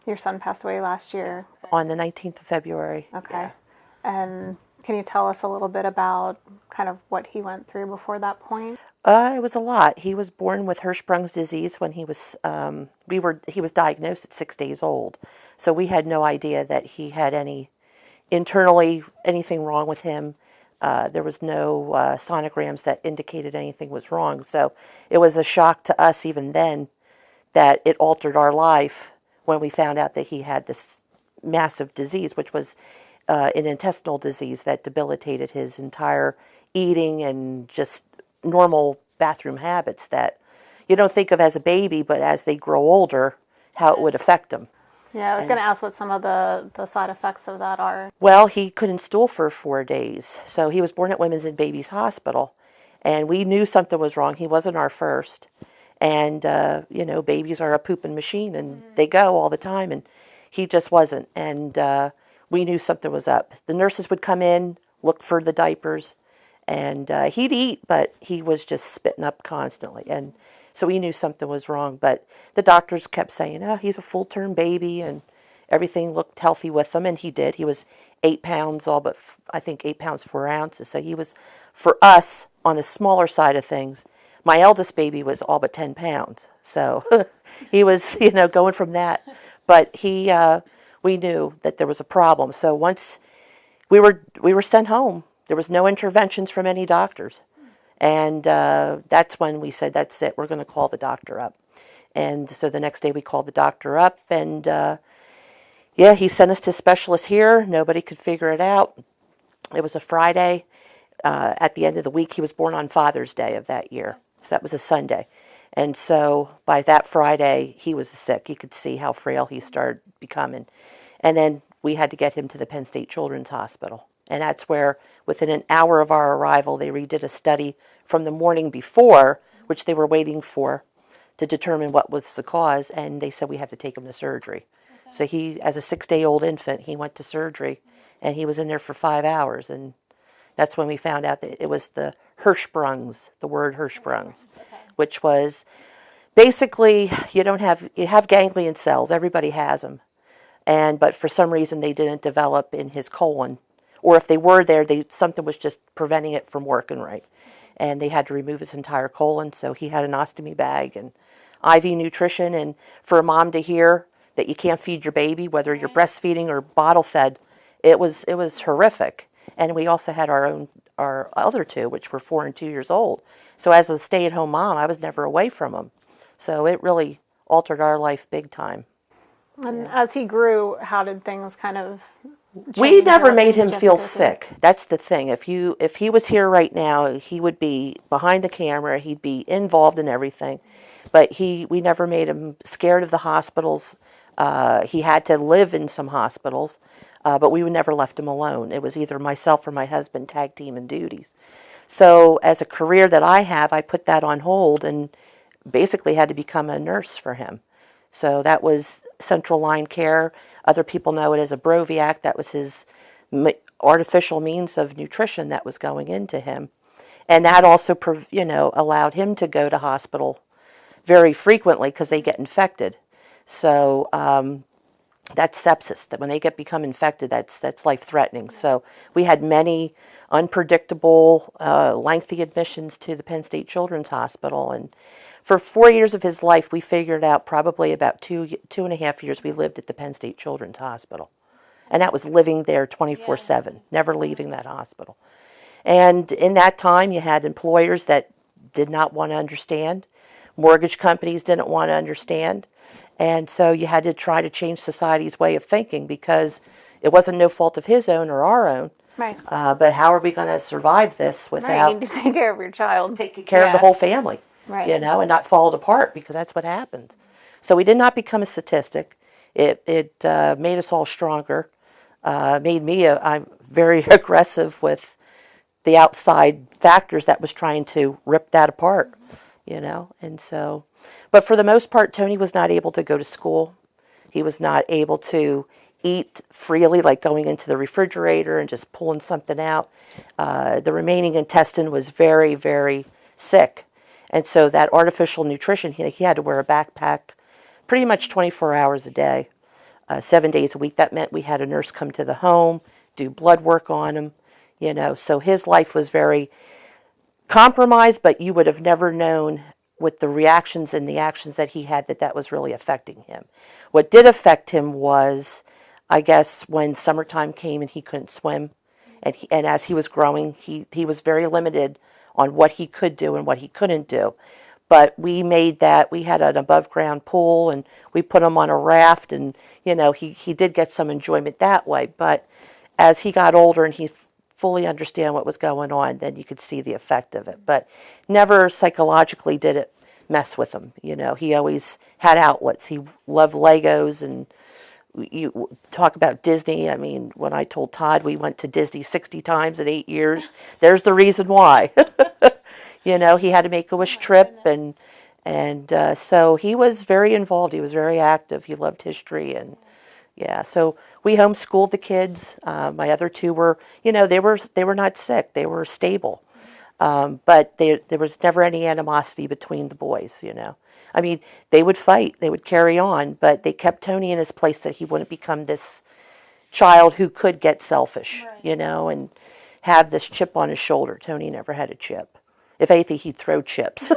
Your son passed away last year. On the 19th of February. Okay. Yeah. And can you tell us a little bit about kind of what he went through before that point? It was a lot. He was born with Hirschsprung's disease when he was he was diagnosed at 6 days old. So we had no idea that he had internally anything wrong with him. There was no sonograms that indicated anything was wrong. So it was a shock to us even then that it altered our life when we found out that he had this massive disease, which was an intestinal disease that debilitated his entire eating and just normal bathroom habits that you don't think of as a baby, but as they grow older, how it would affect them. Yeah, I was going to ask what some of the side effects of that are. Well, he couldn't stool for 4 days. So he was born at Women's and Babies Hospital. And we knew something was wrong. He wasn't our first. And, babies are a pooping machine and they go all the time. And he just wasn't. And we knew something was up. The nurses would come in, look for the diapers. And he'd eat, but he was just spitting up constantly. And so we knew something was wrong. But the doctors kept saying, oh, he's a full-term baby, and everything looked healthy with him. And he did. He was 8 pounds, all but, I think, 8 pounds, 4 ounces. So he was, for us, on the smaller side of things. My eldest baby was all but 10 pounds. So he was, going from that. But we knew that there was a problem. So once we were sent home, there was no interventions from any doctors. And that's when we said, that's it, we're going to call the doctor up. And so the next day we called the doctor up, and he sent us to specialists here. Nobody could figure it out. It was a Friday. At the end of the week, he was born on Father's Day of that year. So that was a Sunday. And so by that Friday, he was sick. You could see how frail he started becoming. And then we had to get him to the Penn State Children's Hospital. And that's where, within an hour of our arrival, they redid a study from the morning before, which they were waiting for, to determine what was the cause. And they said, we have to take him to surgery. Okay. So he, as a 6-day-old infant, he went to surgery, and he was in there for 5 hours. And that's when we found out that it was the Hirschsprungs, the word Hirschsprungs, okay. Which was basically, you have ganglion cells. Everybody has them. But for some reason, they didn't develop in his colon. Or if they were there, something was just preventing it from working right. And they had to remove his entire colon, so he had an ostomy bag and IV nutrition. And for a mom to hear that you can't feed your baby, whether you're breastfeeding or bottle fed, it was horrific. And we also had our other two, which were 4 and 2 years old. So as a stay-at-home mom, I was never away from them. So it really altered our life big time. And as he grew, how did things kind of change? We never made him feel sick. That's the thing. If he was here right now, he would be behind the camera. He'd be involved in everything. But we never made him scared of the hospitals. He had to live in some hospitals, but we never left him alone. It was either myself or my husband tag team in duties. So as a career that I have, I put that on hold and basically had to become a nurse for him. So that was central line care. Other people know it as a Broviac. That was his artificial means of nutrition that was going into him. And that also, allowed him to go to hospital very frequently because they get infected. So that's sepsis. That when they become infected, that's life-threatening. So we had many unpredictable, lengthy admissions to the Penn State Children's Hospital. And for 4 years of his life, we figured out probably about 2.5 years we lived at the Penn State Children's Hospital. And that was living there 24/7, never leaving that hospital. And in that time, you had employers that did not want to understand. Mortgage companies didn't want to understand. And so you had to try to change society's way of thinking because it wasn't no fault of his own or our own. Right. But how are we going to survive this without... Right, you need to take care of your child. Taking care of the whole family. Right. And not fall apart because that's what happens. So we did not become a statistic. It made us all stronger. Made me I'm very aggressive with the outside factors that was trying to rip that apart, And so, but for the most part, Tony was not able to go to school. He was not able to eat freely, like going into the refrigerator and just pulling something out. The remaining intestine was very, very sick. And so that artificial nutrition, he had to wear a backpack pretty much 24 hours a day. 7 days a week. That meant we had a nurse come to the home, do blood work on him, so his life was very compromised, but you would have never known with the reactions and the actions that he had that was really affecting him. What did affect him was, I guess, when summertime came and he couldn't swim, and as he was growing, he was very limited on what he could do and what he couldn't do. But we had an above ground pool, and we put him on a raft, and he did get some enjoyment that way. But as he got older and he fully understand what was going on, then you could see the effect of it. But never psychologically did it mess with him. He always had outlets. He loved Legos, and you talk about Disney. I mean, when I told Todd we went to Disney 60 times in 8 years, there's the reason why. He had a Make-A-Wish trip, and so he was very involved. He was very active. He loved history, and yeah, so we homeschooled the kids. My other two were, they were not sick. They were stable. But there was never any animosity between the boys, I mean, they would fight. They would carry on, but they kept Tony in his place that he wouldn't become this child who could get selfish, Right. And have this chip on his shoulder. Tony never had a chip. If anything, he'd throw chips.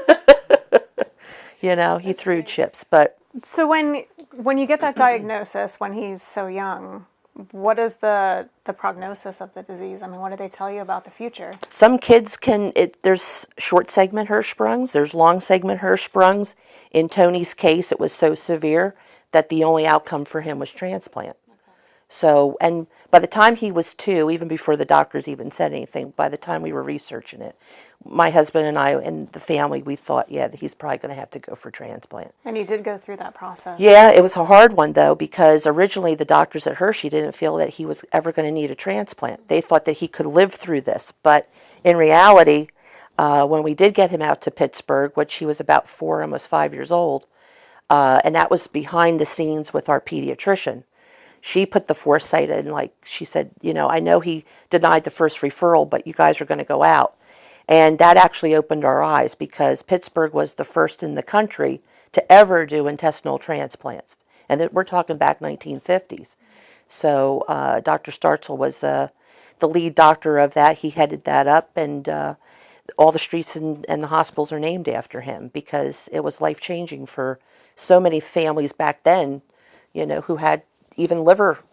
He threw chips, but... So when you get that diagnosis when he's so young, what is the prognosis of the disease? I mean, what do they tell you about the future? Some kids there's short segment Hirschsprungs, there's long segment Hirschsprungs. In Tony's case, it was so severe that the only outcome for him was transplant. Okay. So, and by the time he was 2, even before the doctors even said anything, by the time we were researching it, my husband and I and the family, we thought, yeah, that he's probably going to have to go for transplant. And you did go through that process. Yeah, it was a hard one, though, because originally the doctors at Hershey didn't feel that he was ever going to need a transplant. They thought that he could live through this. But in reality, when we did get him out to Pittsburgh, which he was about 4, almost 5 years old, and that was behind the scenes with our pediatrician, she put the foresight in, like she said, I know he denied the first referral, but you guys are going to go out. And that actually opened our eyes because Pittsburgh was the first in the country to ever do intestinal transplants. And we're talking back 1950s. So Dr. Startzel was the lead doctor of that. He headed that up, and all the streets and the hospitals are named after him because it was life-changing for so many families back then, who had even liver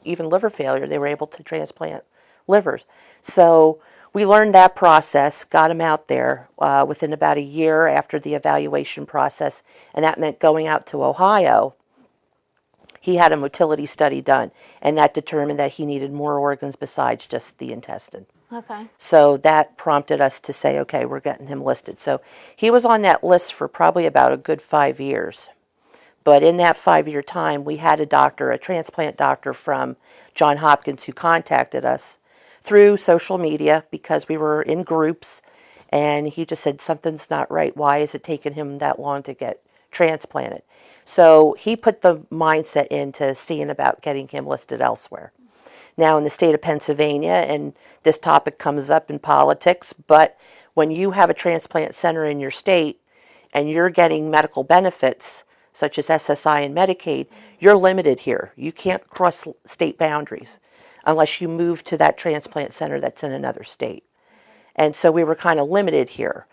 failure. They were able to transplant livers. So we learned that process, got him out there within about a year after the evaluation process, and that meant going out to Ohio. He had a motility study done, and that determined that he needed more organs besides just the intestine. Okay. So that prompted us to say, okay, we're getting him listed. So he was on that list for probably about a good 5 years. But in that 5-year time, we had a transplant doctor from Johns Hopkins who contacted us through social media because we were in groups, and he just said, something's not right. Why is it taking him that long to get transplanted? So he put the mindset into seeing about getting him listed elsewhere. Now in the state of Pennsylvania, and this topic comes up in politics, but when you have a transplant center in your state and you're getting medical benefits such as SSI and Medicaid, you're limited here. You can't cross state boundaries unless you move to that transplant center that's in another state. And so we were kind of limited here.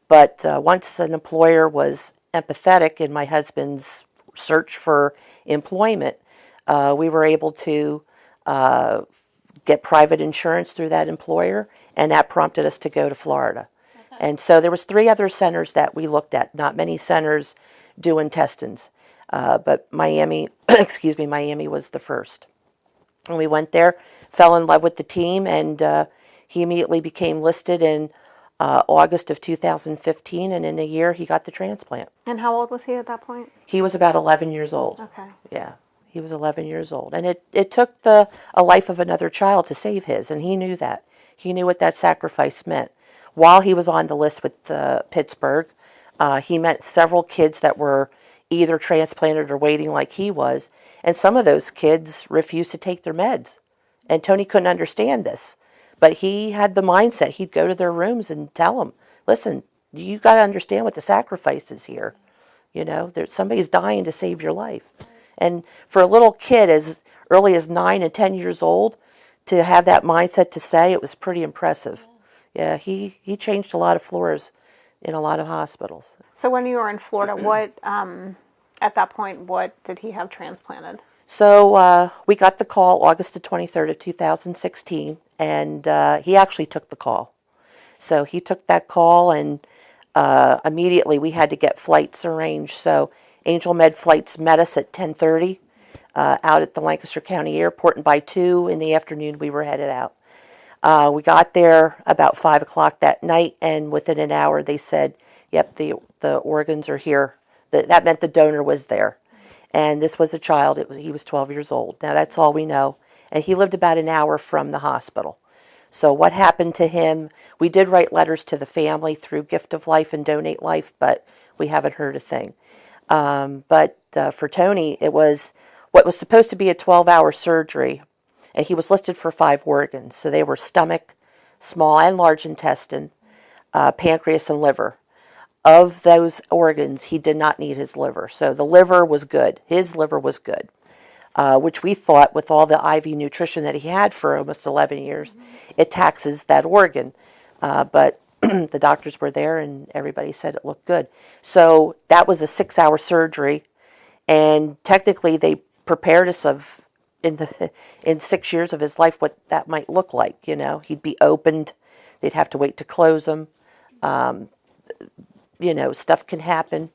But once an employer was empathetic in my husband's search for employment, we were able to get private insurance through that employer, and that prompted us to go to Florida. Okay. And so there was 3 other centers that we looked at. Not many centers do intestines, but Miami, Miami was the first. And we went there, fell in love with the team, and he immediately became listed in August of 2015, and in a year he got the transplant. And how old was he at that point? He was about 11 years old. Okay. Yeah, he was 11 years old. And it took a life of another child to save his, and he knew that. He knew what that sacrifice meant. While he was on the list with Pittsburgh, he met several kids that were either transplanted or waiting like he was, and some of those kids refused to take their meds. And Tony couldn't understand this, but he had the mindset. He'd go to their rooms and tell them, listen, you got to understand what the sacrifice is here. Somebody's dying to save your life. And for a little kid as early as 9 and 10 years old, to have that mindset to say, it was pretty impressive. Yeah, he changed a lot of floors in a lot of hospitals. So when you were in Florida, what at that point, what did he have transplanted? So we got the call August the 23rd of 2016, and he actually took the call. So he took that call, and immediately we had to get flights arranged. So Angel Med Flights met us at 10:30 out at the Lancaster County Airport, and by 2 in the afternoon we were headed out. We got there about 5 o'clock that night, and within an hour they said, yep, the organs are here. That meant the donor was there. And this was a child. He was 12 years old. Now, that's all we know. And he lived about an hour from the hospital. So what happened to him, we did write letters to the family through Gift of Life and Donate Life, but we haven't heard a thing. But for Tony, it was what was supposed to be a 12-hour surgery, and he was listed for 5 organs. So they were stomach, small and large intestine, pancreas, and liver. Of those organs, he did not need his liver. So the liver was good. His liver was good, which we thought with all the IV nutrition that he had for almost 11 years, it taxes that organ. But the doctors were there and everybody said it looked good. So that was a 6-hour surgery. And technically they prepared us in 6 years of his life what that might look like. You know, he'd be opened. They'd have to wait to close him. You know, stuff can happen.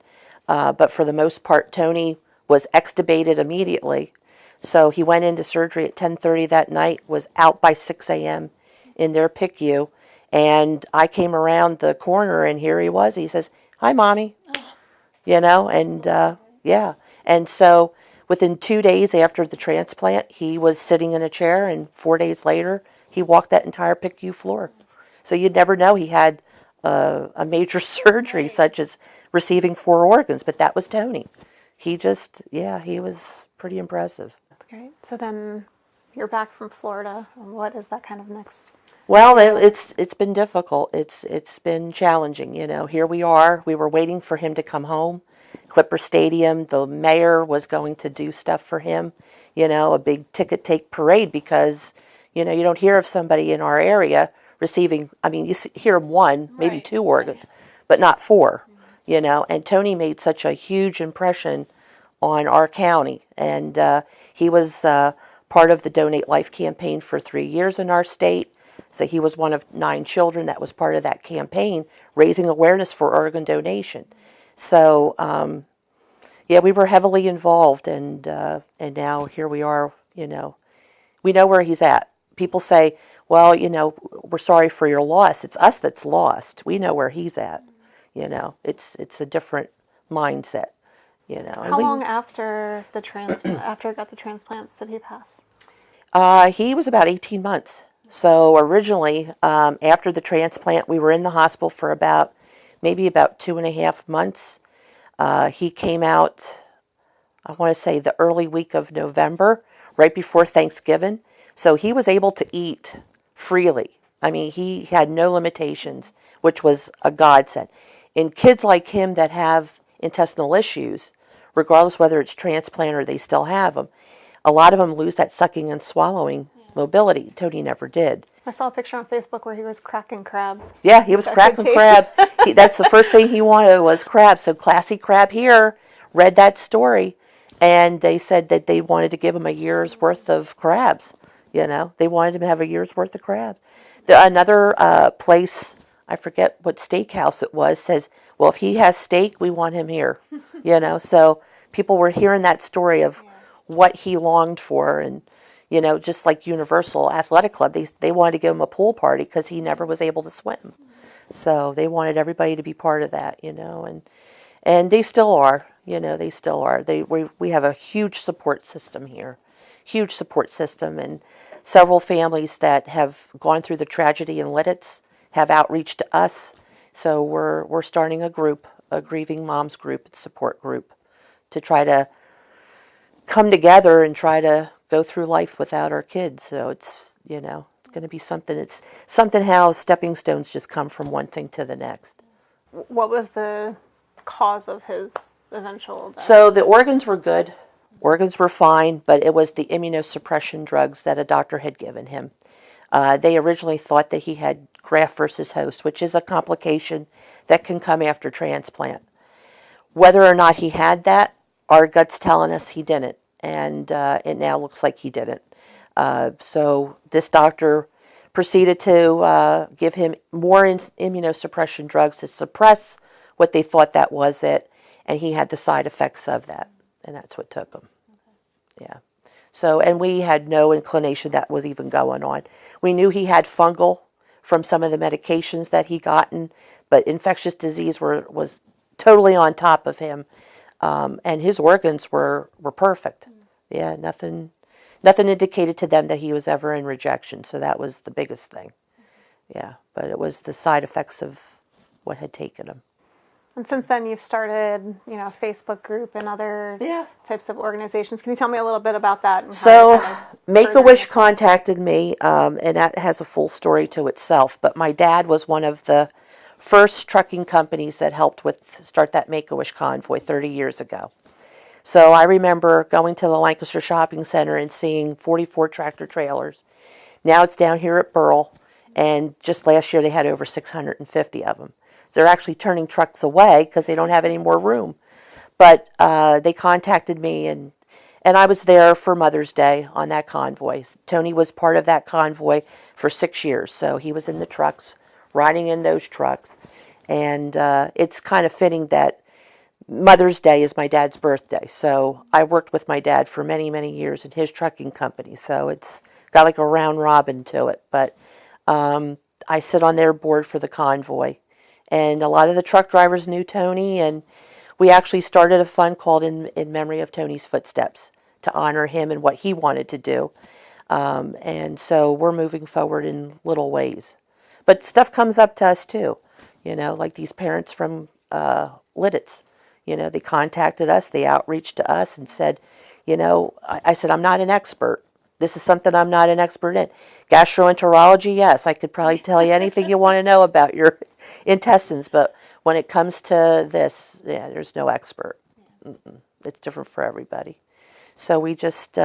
But for the most part, Tony was extubated immediately. So he went into surgery at 10:30 that night, was out by 6 a.m. in their PICU. And I came around the corner and here he was. He says, "Hi, Mommy." You know, and yeah. And so within 2 days after the transplant, he was sitting in a chair, and 4 days later, he walked that entire PICU floor. So you'd never know he had a major surgery such as receiving 4 organs, but that was Tony. He just, yeah, he was pretty impressive. Great. So then you're back from Florida. What is that kind of next? Well, it's been difficult. It's been challenging. You know, here we are. We were waiting for him to come home. Clipper Stadium, the mayor was going to do stuff for him. You know, a big ticket take parade because, you know, you don't hear of somebody in our area receiving, I mean, you hear 1, maybe 2 organs, but not 4, you know. And Tony made such a huge impression on our county. And he was part of the Donate Life campaign for 3 years in our state. So he was one of 9 children that was part of that campaign, raising awareness for organ donation. So, yeah, we were heavily involved, and now here we are, you know. We know where he's at. People say, well, you know, we're sorry for your loss. It's us that's lost. We know where he's at. You know, it's a different mindset. You know. How long after the after he got the transplants did he pass? He was about 18 months. So originally, after the transplant, we were in the hospital for maybe about 2.5 months. He came out, I want to say, the early week of November, right before Thanksgiving. So he was able to eat freely. I mean, he had no limitations, which was a godsend. In kids like him that have intestinal issues, regardless whether it's transplant or they still have them, a lot of them lose that sucking and swallowing mobility. Tony never did. I saw a picture on Facebook where he was cracking crabs. Yeah, he was cracking crabs. That's the first thing he wanted was crabs. So Classy Crab here read that story, and they said that they wanted to give him a year's worth of crabs. You know, they wanted him to have a year's worth of crabs. Another place, I forget what steakhouse it was, says, well, if he has steak, we want him here. You know, so people were hearing that story of what he longed for. And, you know, just like Universal Athletic Club, they wanted to give him a pool party because he never was able to swim. So they wanted everybody to be part of that, you know, and they still are, you know, they still are. We have a huge support system here, huge support system, and several families that have gone through the tragedy in Lititz have outreached to us. So we're starting a group, a grieving moms group, support group, to try to come together and try to go through life without our kids. So it's, you know, it's going to be something. It's something how stepping stones just come from one thing to the next. What was the cause of his eventual death? So the organs were good. Organs were fine, but it was the immunosuppression drugs that a doctor had given him. They originally thought that he had graft versus host, which is a complication that can come after transplant. Whether or not he had that, our gut's telling us he didn't, and it now looks like he didn't. So this doctor proceeded to give him more immunosuppression drugs to suppress what they thought that was it, and he had the side effects of that, and that's what took him. Yeah. So, and we had no inclination that was even going on. We knew he had fungal from some of the medications that he gotten, but infectious disease was totally on top of him, and his organs were perfect. Yeah, nothing indicated to them that he was ever in rejection. So that was the biggest thing. Yeah, but it was the side effects of what had taken him. And since then, you've started, a Facebook group and other types of organizations. Can you tell me a little bit about that? And So, Make-A-Wish contacted me, and that has a full story to itself. But my dad was one of the first trucking companies that helped start that Make-A-Wish convoy 30 years ago. So I remember going to the Lancaster Shopping Center and seeing 44 tractor trailers. Now it's down here at Burl, and just last year they had over 650 of them. They're actually turning trucks away because they don't have any more room. But they contacted me, and I was there for Mother's Day on that convoy. Tony was part of that convoy for 6 years, so he was in the trucks, riding in those trucks. And it's kind of fitting that Mother's Day is my dad's birthday. So I worked with my dad for many, many years in his trucking company. So it's got like a round robin to it. But I sit on their board for the convoy. And a lot of the truck drivers knew Tony, and we actually started a fund called In Memory of Tony's Footsteps to honor him and what he wanted to do. And so we're moving forward in little ways. But stuff comes up to us too, like these parents from Lidditz. They contacted us, they outreached to us and said, I said, I'm not an expert. This is something I'm not an expert in. Gastroenterology, yes, I could probably tell you anything you want to know about your intestines, but when it comes to this, there's no expert. It's different for everybody. So we just,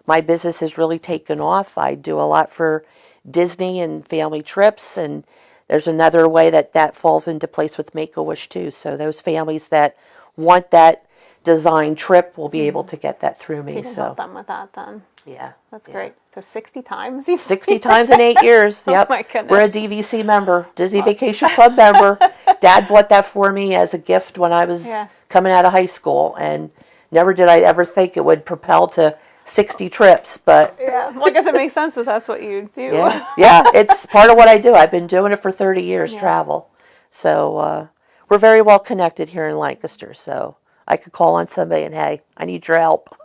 my business has really taken off. I do a lot for Disney and family trips, and there's another way that falls into place with Make-A-Wish too. So those families that want that design trip will be able to get that through me. So you can help them with that then. Yeah. That's great. So 60 times? 60 times in 8 years. Yep. Oh my goodness. We're a DVC member, Disney Vacation Club member. Dad bought that for me as a gift when I was coming out of high school, and never did I ever think it would propel to 60 trips, but... Yeah, well, I guess it makes sense that that's what you do. Yeah, it's part of what I do. I've been doing it for 30 years, travel. So we're very well connected here in Lancaster, so I could call on somebody and, hey, I need your help.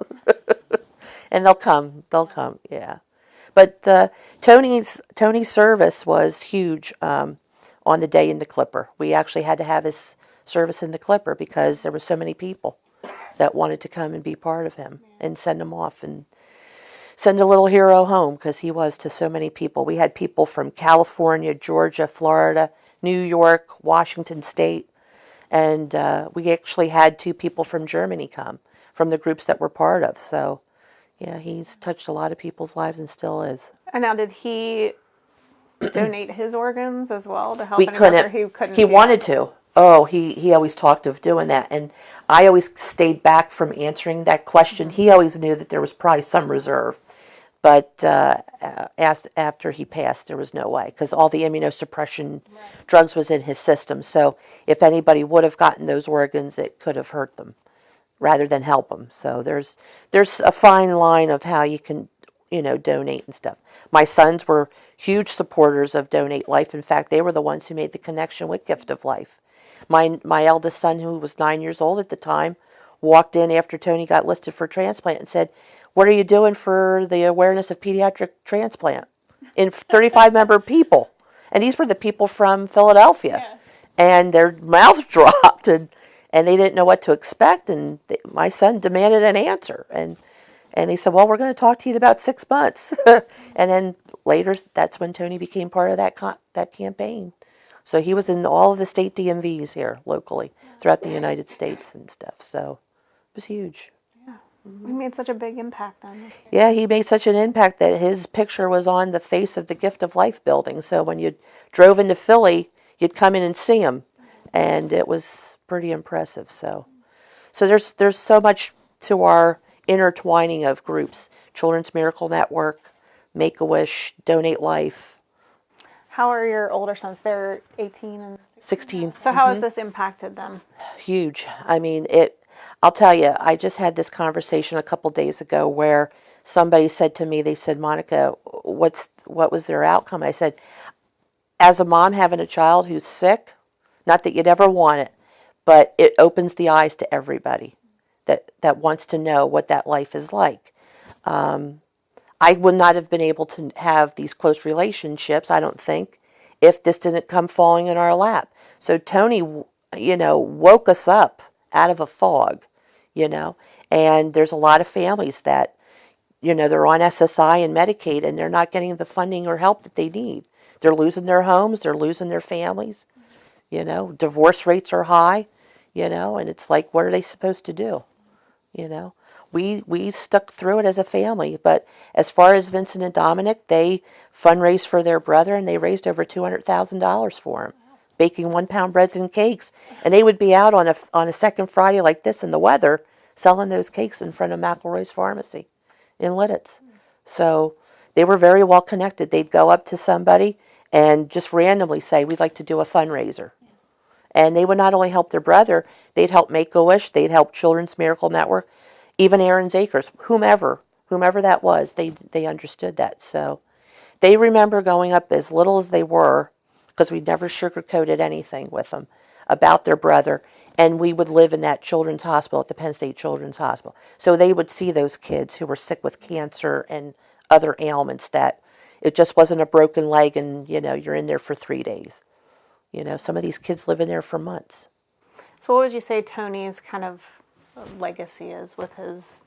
And they'll come, yeah. But Tony's service was huge on the day in the Clipper. We actually had to have his service in the Clipper because there were so many people that wanted to come and be part of him and send him off and send a little hero home, because he was to so many people. We had people from California, Georgia, Florida, New York, Washington State, and we actually had 2 people from Germany come from the groups that we're part of. So, yeah, he's touched a lot of people's lives and still is. And now, did he donate his organs as well to help? We couldn't. He couldn't. He wanted to. Oh, he always talked of doing that, and I always stayed back from answering that question. He always knew that there was probably some reserve, but after he passed, there was no way, because all the immunosuppression drugs was in his system. So if anybody would have gotten those organs, it could have hurt them rather than help them. So there's a fine line of how you can, donate and stuff. My sons were huge supporters of Donate Life. In fact, they were the ones who made the connection with Gift of Life. My eldest son, who was 9 years old at the time, walked in after Tony got listed for transplant and said, "What are you doing for the awareness of pediatric transplant in 35-member people?" And these were the people from Philadelphia. Yeah. And their mouths dropped, and they didn't know what to expect. And my son demanded an answer. And they said, "Well, we're going to talk to you in about 6 months." And then later, that's when Tony became part of that campaign. So he was in all of the state DMVs here locally throughout the United States and stuff. So it was huge. Yeah. He made such a big impact on this. Yeah, he made such an impact that his picture was on the face of the Gift of Life building. So when you drove into Philly, you'd come in and see him, and it was pretty impressive. So there's so much to our intertwining of groups: Children's Miracle Network, Make a Wish, Donate Life. How are your older sons? They're 18 and 16. So how has this impacted them? Huge. I mean, I'll tell you, I just had this conversation a couple days ago where somebody said to me, they said, Monica, what was their outcome? I said, as a mom having a child who's sick, not that you'd ever want it, but it opens the eyes to everybody that wants to know what that life is like. I would not have been able to have these close relationships, I don't think, if this didn't come falling in our lap. So Tony, woke us up out of a fog, and there's a lot of families that, they're on SSI and Medicaid and they're not getting the funding or help that they need. They're losing their homes, they're losing their families, divorce rates are high, and it's like, what are they supposed to do? We stuck through it as a family, but as far as Vincent and Dominic, they fundraised for their brother and they raised over $200,000 for him, baking 1-pound breads and cakes. And they would be out on a second Friday like this in the weather, selling those cakes in front of McElroy's Pharmacy in Lidditz. So they were very well connected. They'd go up to somebody and just randomly say, we'd like to do a fundraiser. And they would not only help their brother, they'd help Make-A-Wish, they'd help Children's Miracle Network, even Aaron's Acres, whomever that was, they understood that. So they remember going up as little as they were, because we never sugarcoated anything with them about their brother, and we would live in that children's hospital at the Penn State Children's Hospital. So they would see those kids who were sick with cancer and other ailments that it just wasn't a broken leg and, you're in there for 3 days. Some of these kids live in there for months. So what would you say Tony's kind of legacy is with his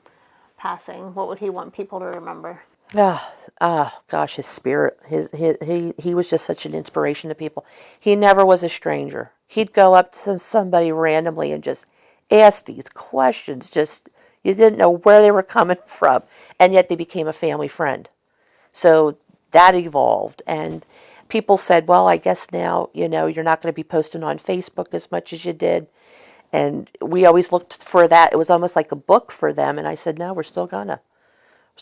passing? What would he want people to remember? Gosh, his spirit. He was just such an inspiration to people. He never was a stranger. He'd go up to somebody randomly and just ask these questions. Just, you didn't know where they were coming from, and yet they became a family friend. So that evolved, and people said, well, I guess now, you're not going to be posting on Facebook as much as you did. And we always looked for that. It was almost like a book for them. And I said, no, we're still gonna.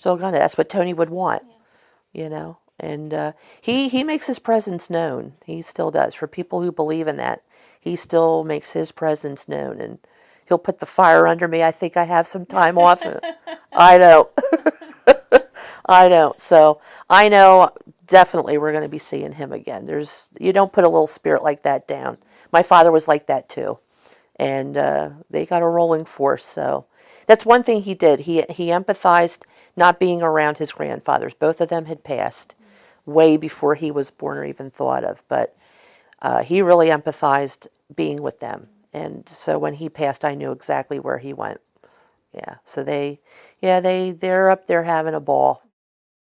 That's what Tony would want, And he makes his presence known. He still does. For people who believe in that, he still makes his presence known. And he'll put the fire under me. I think I have some time off. I don't. I don't. So I know definitely we're going to be seeing him again. You don't put a little spirit like that down. My father was like that too. And they got a rolling force. So that's one thing he did. He empathized not being around his grandfathers. Both of them had passed way before he was born or even thought of. But he really empathized being with them. And so when he passed, I knew exactly where he went. Yeah. So they're up there having a ball.